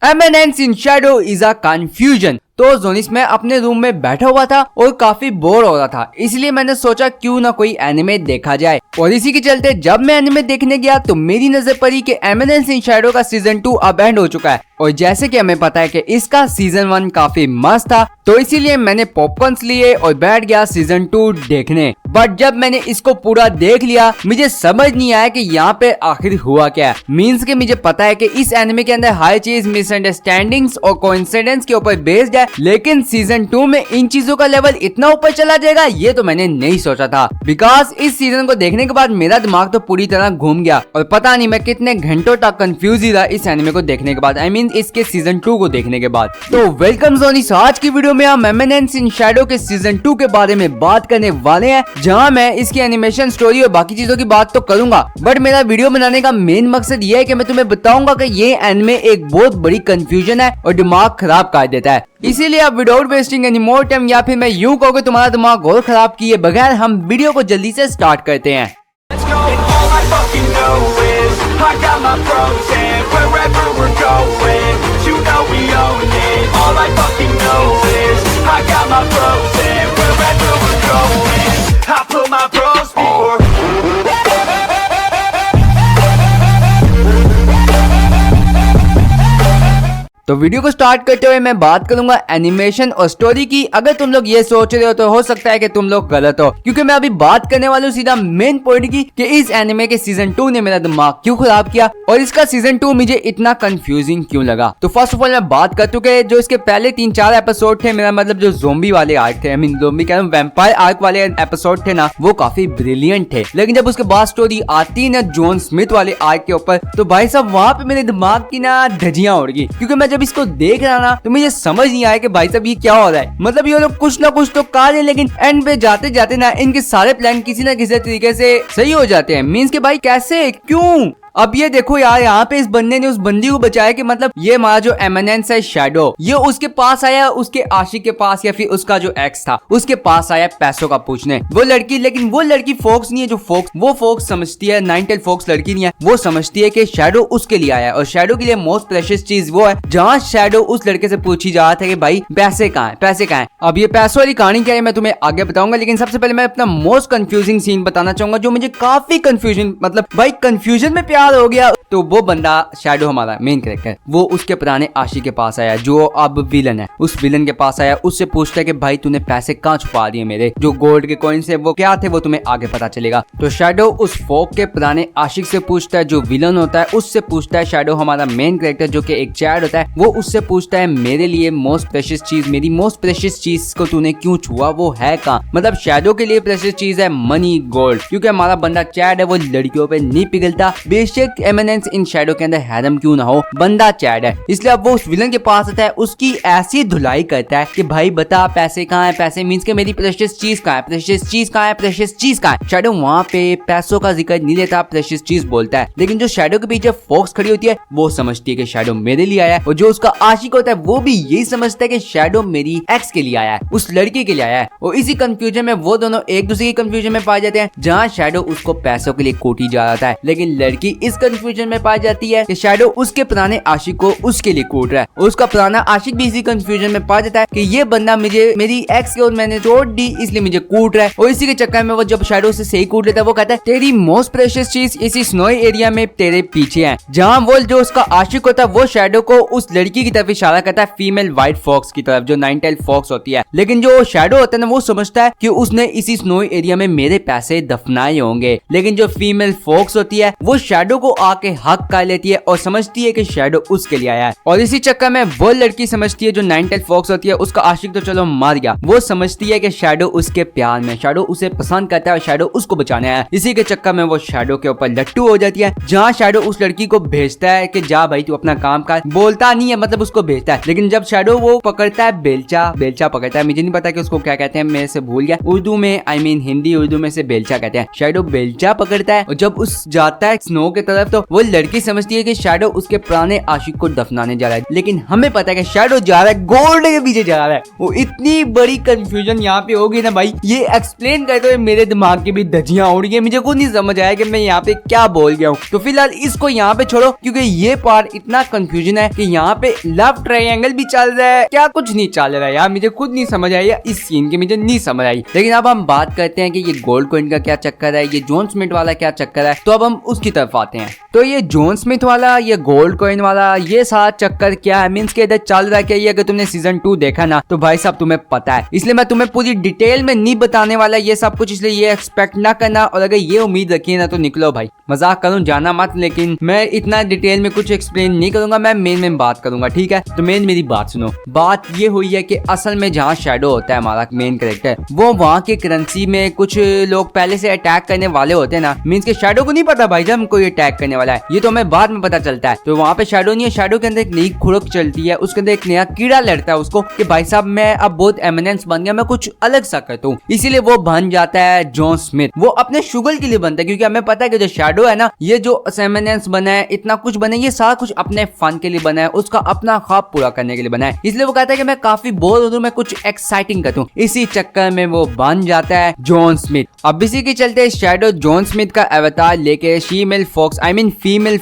Eminence in Shadow is a confusion. तो जोनिस में अपने रूम में बैठा हुआ था और काफी बोर हो रहा था, इसलिए मैंने सोचा क्यों ना कोई एनिमे देखा जाए। और इसी के चलते जब मैं एनिमे देखने गया तो मेरी नजर पड़ी कि एमिनेंस इन शैडो का सीजन 2 अब एंड हो चुका है। और जैसे कि हमें पता है कि इसका सीजन 1 काफी मस्त था, तो इसीलिए मैंने पॉपकॉर्न्स लिए और बैठ गया सीजन 2 देखने। बट जब मैंने इसको पूरा देख लिया मुझे समझ नहीं आया कि यहाँ पे आखिर हुआ क्या है। मीन्स के मुझे पता है कि इस एनिमे के अंदर हर चीज मिसअंडरस्टैंडिंग्स और कोइंसिडेंस के ऊपर बेस्ड है, लेकिन सीजन 2 में इन चीजों का लेवल इतना ऊपर चला जाएगा ये तो मैंने नहीं सोचा था। बिकॉज इस सीजन को देखने के बाद मेरा दिमाग तो पूरी तरह घूम गया और पता नहीं मैं कितने घंटों तक कंफ्यूज ही रहा इस एनिमे को देखने के बाद, आई मीन इसके सीजन 2 को देखने के बाद। तो वेलकम जोनिस, आज की वीडियो में हम एमिनेंस इन शैडो के सीजन 2 के बारे में बात करने वाले हैं, जहां मैं इसकी एनिमेशन, स्टोरी और बाकी चीजों की बात तो करूंगा, बट मेरा वीडियो बनाने का मेन मकसद ये है कि मैं तुम्हें बताऊंगा कि ये एनिमे एक बहुत बड़ी कंफ्यूजन है और दिमाग खराब कर देता है। इसीलिए अब without wasting any more time, या फिर मैं यूं कहूँ तुम्हारा दिमाग और खराब किए बगैर हम वीडियो को जल्दी से स्टार्ट करते हैं। तो वीडियो को स्टार्ट करते हुए मैं बात करूंगा एनिमेशन और स्टोरी की। अगर तुम लोग ये सोच रहे हो तो हो सकता है कि तुम लोग गलत हो, क्योंकि मैं अभी बात करने वाला हूँ सीधा मेन पॉइंट की कि इस एनिमे के सीजन 2 ने मेरा दिमाग क्यों खराब किया और इसका सीजन 2 मुझे इतना कंफ्यूजिंग क्यों लगा। तो फर्स्ट ऑफ ऑल मैं बात कर चुके जो इसके पहले 3-4 एपिसोड थे, मेरा मतलब जो ज़ोंबी वाले आर्क थे, आई मीन ज़ोंबी कह रहा हूं, वैम्पायर आर्क वाले एपिसोड थे ना, वो काफी ब्रिलियंट थे। लेकिन जब उसके बाद स्टोरी आती है ना जॉन स्मिथ वाले आर्क के ऊपर, तो भाई साहब वहां पे मेरे दिमाग की ना धज्जियां उड़ गई, क्योंकि मैं जब इसको देख रहा ना तो मुझे समझ नहीं आया कि भाई साहब ये क्या हो रहा है। मतलब ये लोग कुछ ना कुछ तो कर रहे हैं, लेकिन एंड पे जाते जाते ना इनके सारे प्लान किसी ना किसी तरीके से सही हो जाते हैं। मीन्स के भाई कैसे, क्यों? अब ये देखो यार, यहाँ पे इस बंदे ने उस बंदी को बचाया कि मतलब ये हमारा जो एमिनेंस है शैडो, ये उसके पास आया, उसके आशिक के पास या फिर उसका जो एक्स था उसके पास आया पैसों का पूछने, वो लड़की। लेकिन वो लड़की फोक्स नहीं है, जो फोक्स समझती है, नाइनटेल फोक्स लड़की नहीं है, वो समझती है कि शैडो उसके लिए आया और शैडो के लिए मोस्ट प्रेशियस चीज वो है। जहाँ शैडो उस लड़के से पूछी जा रहा था कि भाई पैसे कहाँ है, पैसे कहाँ है। अब ये पैसों वाली कहानी क्या है मैं तुम्हें आगे बताऊंगा, लेकिन सबसे पहले मैं अपना मोस्ट कंफ्यूजिंग सीन बताना चाहूंगा जो मुझे काफी कंफ्यूजन, मतलब भाई कंफ्यूजन में प्यार हो गया। तो वो बंदा शैडो, हमारा मेन कैरेक्टर, वो उसके पुराने आशिक के पास आया जो अब विलन है, उस विलन के पास आया, उससे पूछता है कि भाई तूने पैसे कहाँ छुपा दिए मेरे, जो गोल्ड के कॉइन्स है वो क्या थे, वो तुम्हें आगे पता चलेगा। तो शैडो उस फोक के पुराने आशिक से पूछता है, जो विलन होता है उससे पूछता है। शैडो हमारा मेन कैरेक्टर जो कि एक चैड होता है, वो उससे पूछता है मेरे लिए मोस्ट प्रेशियस चीज, मेरी मोस्ट प्रेशियस चीज को तूने क्यों छुआ, वो है कहाँ। मतलब शैडो के लिए प्रेशियस चीज है मनी, गोल्ड, क्योंकि हमारा बंदा चैड है वो लड़कियों पे नहीं पिघलता। बेशक एमिनेंस इन शैडो के अंदर हैरम क्यों ना हो, बंदा चैड है, इसलिए अब वो उस विलन के पास आता है, उसकी ऐसी धुलाई करता है कि भाई बता पैसे कहाँ है, पैसे मीन्स के मेरी प्रेशियस चीज कहाँ है, प्रेशियस चीज कहाँ है, प्रेशियस चीज कहाँ है। शैडो वहाँ पे पैसों का जिक्र नहीं लेता, प्रेशियस चीज बोलता है। लेकिन जो शैडो के पीछे फोक्स खड़ी होती है वो समझती है कि शैडो मेरे लिए आया है, और जो उसका आशिक होता है वो भी यही समझता है कि शैडो मेरी एक्स के लिए आया है, उस लड़की के लिए आया है। और इसी कंफ्यूजन में वो दोनों एक दूसरे की कंफ्यूजन में पाए जाते हैं, जहाँ शैडो उसको पैसों के लिए कोटी जा रहा है, लेकिन लड़की इस कंफ्यूजन में पाई जाती है कि शैडो उसके पुराने आशिक को उसके लिए कूट रहा है, और उसका पुराना आशिक भी इसी कंफ्यूजन में पा जाता है कि ये बंदा मुझे मेरी एक्स को मैंने तोड़ दी इसलिए मुझे कूट रहा है। और इसी के चक्कर में वो जब शैडो से सही कूट लेता है, वो कहता है तेरी मोस्ट प्रेशियस चीज इसी स्नोई एरिया में तेरे पीछे है। जहाँ वो जो उसका आशिक होता है वो शैडो को उस लड़की की तरफ इशारा करता है, फीमेल व्हाइट फॉक्स की तरफ, जो नाइनटेल फॉक्स होती है। लेकिन जो शैडो होता है ना वो समझता है कि उसने इसी स्नोई एरिया में मेरे पैसे दफनाए होंगे। लेकिन जो फीमेल फॉक्स होती है वो शैडो को आके हक कर लेती है और समझती है कि शैडो उसके लिए आया है। और इसी चक्कर में वो लड़की समझती है, जो नाइनटेल फॉक्स होती है, उसका आशिक तो चलो मार गया, वो समझती है कि शैडो उसके प्यार में, शैडो उसे पसंद करता है और शैडो उसको बचाने आया है। इसी के चक्कर में वो शैडो के ऊपर लट्टू हो जाती है, जहाँ शैडो उस लड़की को भेजता है कि जा भाई तू अपना काम कर, बोलता नहीं है, मतलब उसको भेजता है। लेकिन जब शैडो वो पकड़ता है बेलचा पकड़ता है, मुझे नहीं पता कि उसको क्या कहते हैं, मेरे से भूल गया, उर्दू में, आई मीन हिंदी उर्दू में से बेलचा कहते हैं। शैडो बेलचा पकड़ता है और जब उस जाता है स्नो के तरफ, तो वो लड़की समझती है कि शैडो उसके पुराने आशिक को दफनाने जा रहा है, लेकिन हमें पता है कि शैडो जा रहा है गोल्ड के पीछे जा रहा है। वो इतनी बड़ी कंफ्यूजन यहाँ पे होगी ना भाई, ये एक्सप्लेन करते हुए मेरे दिमाग की भी धज्जियां उड़ गई, मुझे खुद नहीं समझ आया कि मैं यहाँ पे क्या बोल गया हूँ। तो फिलहाल इसको यहाँ पे छोड़ो, क्योंकि ये पार्ट इतना कंफ्यूजन है कि यहाँ पे लव ट्रायंगल भी चल रहा है, क्या कुछ नहीं चल रहा है यार, मुझे खुद नहीं समझ आई, इस सीन की मुझे नहीं समझ आई। लेकिन अब हम बात करते हैं कि ये गोल्ड कॉइन का क्या चक्कर है, ये जॉन स्मिथ वाला क्या चक्कर है। तो अब हम उसकी तरफ आते हैं। तो ये जॉन स्मिथ वाला, ये गोल्ड कॉइन वाला, ये सारा चक्कर क्या है, मींस के इधर चल रहा है क्या, ये अगर तुमने सीजन 2 देखा ना तो भाई साहब तुम्हें पता है, इसलिए मैं तुम्हें पूरी डिटेल में नहीं बताने वाला ये सब कुछ, इसलिए ये एक्सपेक्ट ना करना, और अगर ये उम्मीद रखिए ना तो निकलो भाई, मजाक करूं जाना मत, लेकिन मैं इतना डिटेल में कुछ एक्सप्लेन नहीं करूंगा, मैं मेन बात करूंगा, ठीक है। तो मेरी बात सुनो। बात ये हुई है कि असल में जहाँ शैडो होता है हमारा मेन कैरेक्टर, वो वहाँ के करेंसी में कुछ लोग पहले से अटैक करने वाले होते हैं ना, मींस के शैडो को नहीं पता भाई जब कोई अटैक करने वाला है, ये तो हमें बाद में पता चलता है। तो वहाँ पे शैडो नहीं है, शैडो के अंदर एक नई खुराक चलती है, उसके अंदर एक नया कीड़ा लड़ता है उसको कि भाई साहब मैं अब बहुत एमिनेंस बन गया, मैं कुछ अलग सा करता हूँ, इसीलिए वो बन जाता है जॉन स्मिथ। वो अपने शुगर के लिए बनता है, क्योंकि हमें पता है कि जो शैडो है ना, ये जो एमिनेंस बना है, इतना कुछ बना है, ये सारा कुछ अपने फन के लिए बना है, उसका अपना ख्वाब पूरा करने के लिए बना है, इसलिए वो कहता है कि मैं काफी बोर हो रहा हूं, मैं कुछ एक्साइटिंग करता हूँ, इसी चक्कर में वो बन जाता है जॉन स्मिथ। अब इसी के चलते शैडो जॉन स्मिथ का अवतार लेके female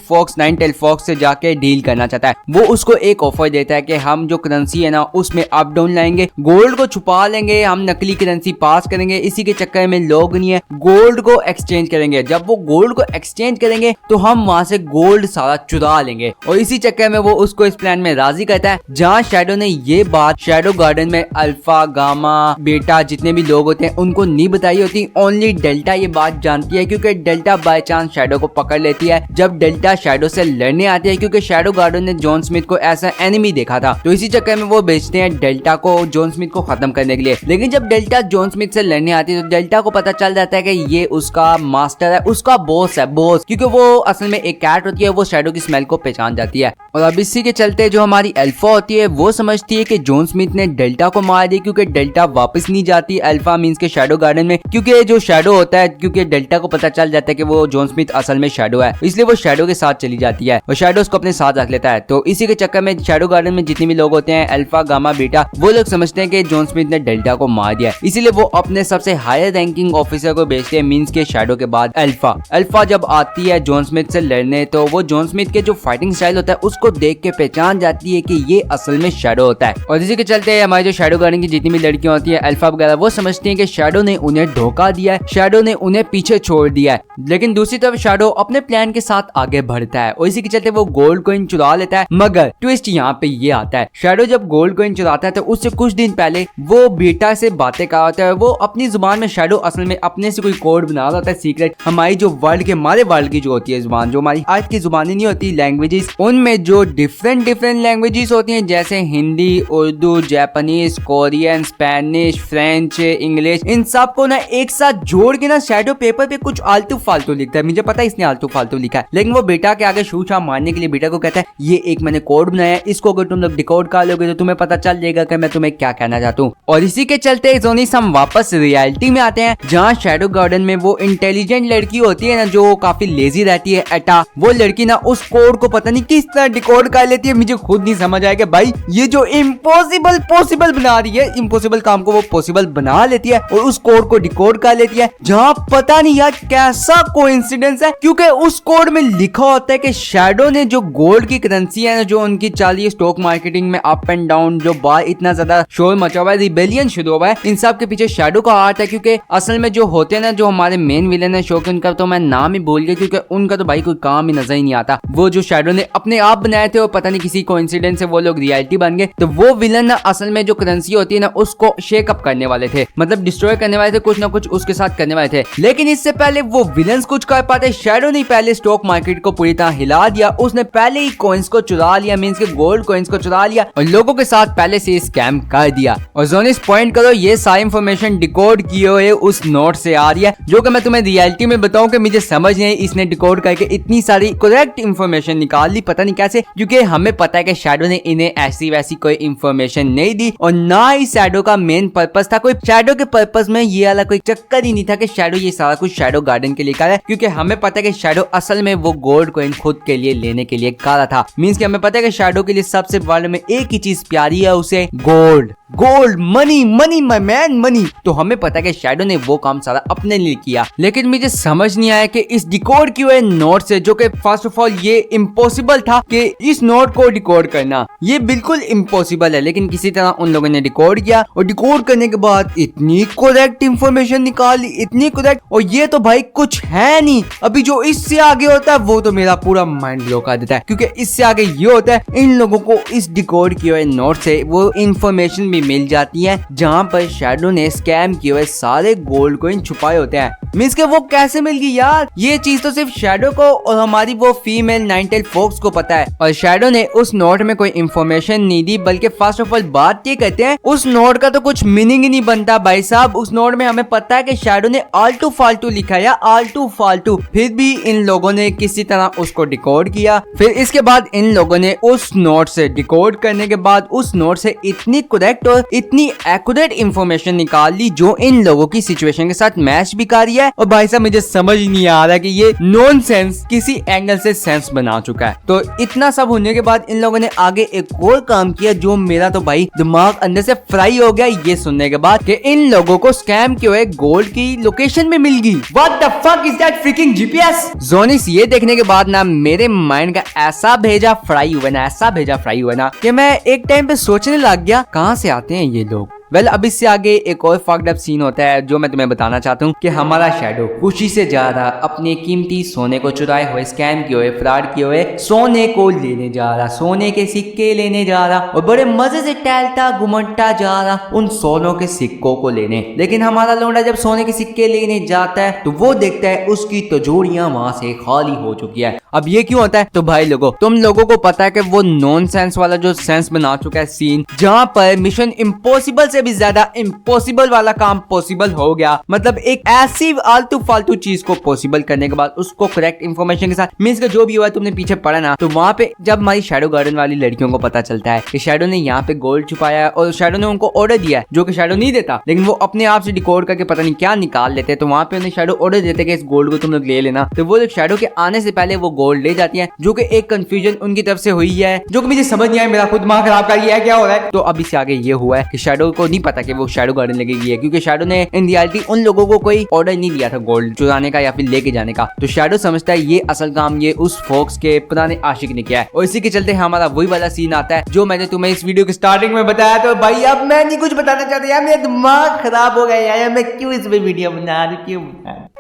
fox nine tail fox से जाके डील करना चाहता है। वो उसको एक ऑफर देता है कि हम जो करेंसी है ना उसमें अप डाउन लाएंगे, गोल्ड को छुपा लेंगे, हम नकली करेंसी पास करेंगे, इसी के चक्कर में लोग नहीं है गोल्ड को एक्सचेंज करेंगे, जब वो गोल्ड को एक्सचेंज करेंगे तो हम वहां से गोल्ड सारा चुरा लेंगे, और इसी चक्कर में वो उसको इस प्लान में राजी करता है। जहाँ शैडो ने ये बात शैडो गार्डन में अल्फा गामा बीटा जितने भी लोग होते हैं उनको नहीं बताई होती, ओनली डेल्टा ये बात जानती है, क्योंकि डेल्टा बाय चांस शैडो को पकड़ लेती है जब डेल्टा शैडो से लड़ने आती है, क्योंकि शैडो गार्डन ने जॉन स्मिथ को ऐसा एनिमी देखा था, तो इसी चक्कर में वो भेजते हैं डेल्टा को जॉन स्मिथ को खत्म करने के लिए। लेकिन जब डेल्टा जॉन स्मिथ से लड़ने आती है तो डेल्टा को पता चल जाता है कि ये उसका मास्टर है, उसका बॉस है, बॉस, क्योंकि वो असल में एक कैट होती है, वो शैडो की स्मेल को पहचान जाती है। और अब इसी के चलते जो हमारी अल्फा होती है वो समझती है कि जॉन स्मिथ ने डेल्टा को मार दिया, क्योंकि डेल्टा वापस नहीं जाती अल्फा मींस के शैडो गार्डन में, क्योंकि जो शैडो होता है, क्योंकि डेल्टा को पता चल जाता है कि वो जॉन स्मिथ असल में शैडो है, इसलिए वो शैडो के साथ चली जाती है और शैडो उसको अपने साथ रख लेता है। तो इसी के चक्कर में शैडो गार्डन में जितने भी लोग होते हैं अल्फा गामा बीटा, वो लोग समझते हैं कि जॉन स्मिथ ने डेल्टा को मार दिया, इसीलिए वो अपने सबसे हायर रैंकिंग ऑफिसर को भेजते हैं, मींस के शैडो के बाद अल्फा जब आती है जॉन स्मिथ से लड़ने, तो वो जॉन स्मिथ के जो फाइटिंग स्टाइल होता है उसको देख के पहचान जाती है कि ये असल में शैडो होता है। और इसी के चलते हमारे जो शैडो गार्डन की जितनी भी लड़कियां होती है अल्फा वगैरह, वो समझती हैं कि शैडो ने उन्हें धोखा दिया है, शैडो ने उन्हें पीछे छोड़ दिया है। लेकिन दूसरी तरफ शैडो अपने प्लान के साथ आगे बढ़ता है और इसी के चलते वो गोल्ड कॉइन चुरा लेता है। मगर ट्विस्ट यहाँ पे ये आता है, शैडो जब गोल्ड कॉइन चुराता है तो उससे कुछ दिन पहले वो बीटा से बातें कर रहा है, वो अपनी जुबान में शैडो असल में अपने से कोई कोड बना रहा होता है सीक्रेट, हमारी जो वर्ल्ड के हमारे वर्ल्ड की जो होती है जुबान, जो हमारी आज की जुबानें नहीं होती लैंग्वेजेस, उनमें जो डिफरेंट लैंग्वेजेस होती हैं जैसे Hindi, Urdu, Japanese, Korean, Spanish, French, English, इन सब को ना एक साथ जोड़ के ना शैडो पेपर पे कुछ आलतू फालतू लिखता है। मुझे पता है इसने आलतू फालतू लिखा है, लेकिन वो बेटा के आगे शूछा मारने के लिए बेटा को कहता है ये एक मैंने कोड बनाया है, इसको अगर तुम लोग डिकोड कर लोगे तो तुम्हें पता चल जाएगा कि मैं तुम्हें क्या कहना चाहता हूँ। और इसी के चलते जोनिस हम वापस रियलिटी में आते हैं, जहाँ शैडो गार्डन में वो इंटेलिजेंट लड़की होती है ना जो काफी लेजी रहती है एटा, वो लड़की ना उस कोड को पता नहीं किस तरह डिकोड कर लेती है, मुझे खुद नहीं समझ आएगा भाई, ये जो इम्पॉसिबल पॉसिबल बना रही है, इम्पॉसिबल काम को वो पॉसिबल बना लेती है और उस कोड को डिकोड कर लेती है, जहाँ पता नहीं यार कैसा कोइंसिडेंस है, क्योंकि उस कोड में लिखा होता है कि शैडो ने जो गोल्ड की करेंसी है ना, जो उनकी चल रही है स्टॉक मार्केटिंग में अप एंड डाउन, जो बार इतना ज्यादा शोर मचा हुआ है, रिबेलियन शुरू हुआ है, इन सब के पीछे शैडो का हाथ है। क्योंकि असल में जो होते हैं ना, जो हमारे मेन विलेन है शो के, उनका तो मैं नाम ही भूल गया, क्योंकि उनका तो भाई कोई काम ही नजर ही नहीं आता, वो जो शैडो ने अपने आप बनाए थे और पता नहीं किसी कोइंसिडेंस से वो लोग रियलिटी बन गए, तो वो विलन ना असल में जो करेंसी होती है ना उसको शेक अप करने वाले थे, मतलब डिस्ट्रॉय करने वाले थे, कुछ ना कुछ उसके साथ करने वाले थे। लेकिन इससे पहले वो विलन्स कुछ कर पाते, शैडो ने पहले स्टॉक मार्केट को पूरी तरह हिला दिया, उसने पहले ही कॉइंस को चुरा लिया, मींस के गोल्ड कॉइंस को चुरा लिया और लोगों के साथ पहले से स्कैम कर दिया। और जोनिस पॉइंट करो, ये सारी इंफॉर्मेशन डिकोड किए हुए उस नोट से आ रही है, जो कि मैं तुम्हें रियलिटी में बताऊं कि मुझे समझ नहीं, इसने डिकोड करके इतनी सारी करेक्ट इंफॉर्मेशन निकाल ली, पता नहीं कैसे, क्योंकि हमें पता है कि शैडो ने इन्हें ऐसी वैसी कोई इंफॉर्मेशन नहीं दी और ना ही शैडो का मेन पर्पस था, कोई शैडो के पर्पस में ये वाला कोई चक्कर ही नहीं था कि शैडो ये सारा कुछ शैडो गार्डन के लिए कर रहा है, क्योंकि हमें पता है कि शैडो असल में वो गोल्ड कॉइन खुद के लिए लेने के लिए काला था। मींस कि हमें पता है कि शैडो के लिए सबसे वर्ल्ड में एक ही चीज प्यारी है, उसे gold, gold, money, money my man, money. तो हमें पता है कि शैडो ने वो काम सारा अपने लिए किया, लेकिन मुझे समझ नहीं आया कि इस डिकोड किए हुए नोट से, जो कि फर्स्ट ऑफ ऑल ये इम्पॉसिबल था कि इस नोट को डिकोड करना, ये बिल्कुल इम्पॉसिबल है, लेकिन किसी तरह उन लोगों ने डिकोड किया और डिकोड करने के बाद इतनी करेक्ट इंफॉर्मेशन निकाली, इतनी करेक्ट। और ये तो भाई कुछ है नहीं, अभी जो इससे आगे होता है वो तो मेरा पूरा माइंड ब्लो कर देता है, क्योंकि इससे आगे ये होता है इन लोगों को इस डिकोड किए हुए नोट से वो इंफॉर्मेशन भी मिल जाती है जहां पर शैडो ने स्कैम किए हुए सारे गोल्ड कॉइन छुपाए होते हैं। मींस के वो कैसे मिल गई यार, ये चीज तो सिर्फ शैडो को और हमारी वो फीमेल नाइनटेल फॉक्स को पता है। और शैडो ने उस नोट में कोई इंफॉर्मेशन नहीं दी, बल्कि फर्स्ट ऑफ ऑल बात ये कहते हैं उस नोट का तो कुछ मीनिंग ही नहीं बनता भाई साहब। उस नोट में हमें पता है कि शैडो ने आलतू फालतू लिखा या आलतू फालतू, फिर भी इन लोगों ने किसी तरह उसको डिकोड किया। फिर इसके बाद इन लोगों ने उस नोट से डिकोड करने के बाद उस नोट से इतनी करेक्ट और इतनी एक्यूरेट इंफॉर्मेशन निकाल ली जो इन लोगों की सिचुएशन के साथ मैच भी कर रही है। और भाई साहब मुझे समझ ही नहीं आ रहा कि ये नॉनसेंस किसी एंगल से सेंस बना चुका है। तो इतना सब होने के बाद इन लोगों ने आगे एक और काम किया जो मेरा तो भाई दिमाग अंदर से फ्राई हो गया ये सुनने के बाद कि इन लोगों को स्कैम किए हुए गोल्ड की लोकेशन में मिल गई। What the fuck is that freaking GPS? जोनिस ये देखने के बाद ना मेरे माइंड का ऐसा भेजा फ्राई हुआ ना कि मैं एक टाइम पे सोचने लग गया कहाँ से आते हैं ये लोग। वेल अब इससे आगे एक और फक्ड अप सीन होता है जो मैं तुम्हें बताना चाहता हूँ कि हमारा शैडो खुशी से जा रहा अपने कीमती सोने को चुराए हुए, स्कैम किए हुए, फ्रॉड किए हुए सोने को लेने जा रहा, सोने के सिक्के लेने जा रहा और बड़े मजे से टहलता घुमटता जा रहा उन सोनों के सिक्कों को लेने। लेकिन हमारा लौंडा जब सोने के सिक्के लेने जाता है तो वो देखता है उसकी तिजोरियां वहां से खाली हो चुकी है। अब ये क्यों होता है? तो भाई लोगों, तुम लोगों को पता है कि वो नॉन सेंस वाला जो सेंस बना चुका है सीन, जहां पर मिशन इम्पॉसिबल से भी ज्यादा इम्पॉसिबल वाला काम पॉसिबल हो गया। मतलब एक ऐसी आलतू फालतू चीज को पॉसिबल करने के बाद उसको करेक्ट इंफॉर्मेशन के साथ, मींस का जो भी हुआ तुमने पीछे पढ़ा ना, तो वहां पे जब हमारी शैडो गार्डन वाली लड़कियों को पता चलता है कि शैडो ने यहाँ पे गोल्ड छुपाया है और शैडो ने उनको ऑर्डर दिया है जो कि शैडो नहीं देता, लेकिन वो अपने आप से डिकोड करके पता नहीं क्या निकाल लेते, तो वहां पे उन्हें शैडो ऑर्डर देते कि इस गोल्ड को तुम लोग ले लेना। तो वो लोग शैडो के आने से पहले वो गोल्ड ले जाती है, जो कि एक कंफ्यूजन उनकी तरफ से हुई है जो कि मुझे समझ नहीं आया, मेरा खुद दिमाग खराब कर लिया है क्या हो रहा है। तो अभी से आगे ये हुआ है कि शैडो को नहीं पता कि वो शैडो गार्डन लगेगी है, क्योंकि शैडो ने इन रियलिटी उन लोगों को कोई ऑर्डर नहीं दिया था गोल्ड चुराने का या फिर लेके जाने का। तो शैडो समझता है ये असल काम ये उस फोक्स के पुराने आशिक ने किया है और इसी के चलते हमारा वही वाला सीन आता है जो मैंने तुम्हें इस वीडियो के स्टार्टिंग में बताया। तो भाई अब मैं नहीं कुछ बताना चाहता यार, मेरा दिमाग खराब हो गया यार, मैं क्यों इस वीडियो बना रही क्यों।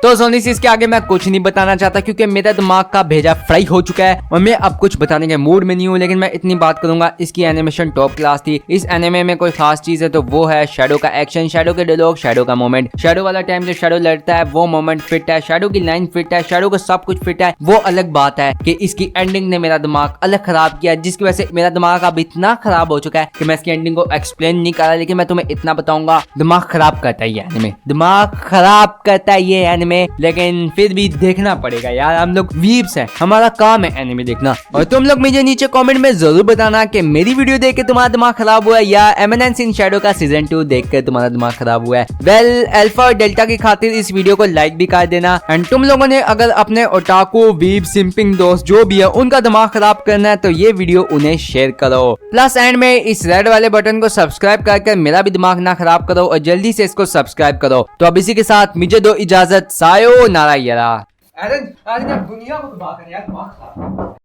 तो सोनी से इसके आगे मैं कुछ नहीं बताना चाहता क्योंकि मेरा दिमाग का भेजा फ्राई हो चुका है और मैं अब कुछ बताने के मूड में नहीं हूँ। लेकिन मैं इतनी बात करूंगा, इसकी एनिमेशन टॉप क्लास थी। इस एनिमे में कोई खास चीज है तो वो है शैडो का एक्शन, शैडो के डायलॉग, शैडो का मोमेंट, शैडो वाला टाइम जब शैडो लड़ता है वो मोमेंट फिट है, शैडो की लाइन फिट है, शैडो का सब कुछ फिट है। वो अलग बात है कि इसकी एंडिंग ने मेरा दिमाग अलग खराब किया, जिसकी वजह से मेरा दिमाग अब इतना खराब हो चुका है कि मैं इसकी एंडिंग को एक्सप्लेन नहीं कर रहा। लेकिन मैं तुम्हें इतना बताऊंगा, दिमाग खराब करता है ये एनिमे, दिमाग खराब करता है ये एनिमे, लेकिन फिर भी देखना पड़ेगा यार, हम लोग वीप्स हैं, हमारा काम है एनिमे देखना। और तुम लोग मुझे नीचे कमेंट में जरूर बताना कि मेरी वीडियो देख के तुम्हारा दिमाग खराब हुआ है या एमिनेंस इन शैडो का सीजन 2 देख कर तुम्हारा दिमाग खराब हुआ है। वेल अल्फा और डेल्टा की खातिर इस वीडियो को लाइक भी कर देना। एंड तुम लोगों ने अगर अपने ओटाकू वीप सिंपिंग दोस्त जो भी है उनका दिमाग खराब करना है तो ये वीडियो उन्हें शेयर करो। प्लस एंड में इस रेड वाले बटन को सब्सक्राइब करके मेरा भी दिमाग ना खराब करो और जल्दी से इसको सब्सक्राइब करो। तो अब इसी के साथ मुझे दो इजाजत, सायोनारा यारा। दुनिया को तबाह कर यार, दिमाग खराब।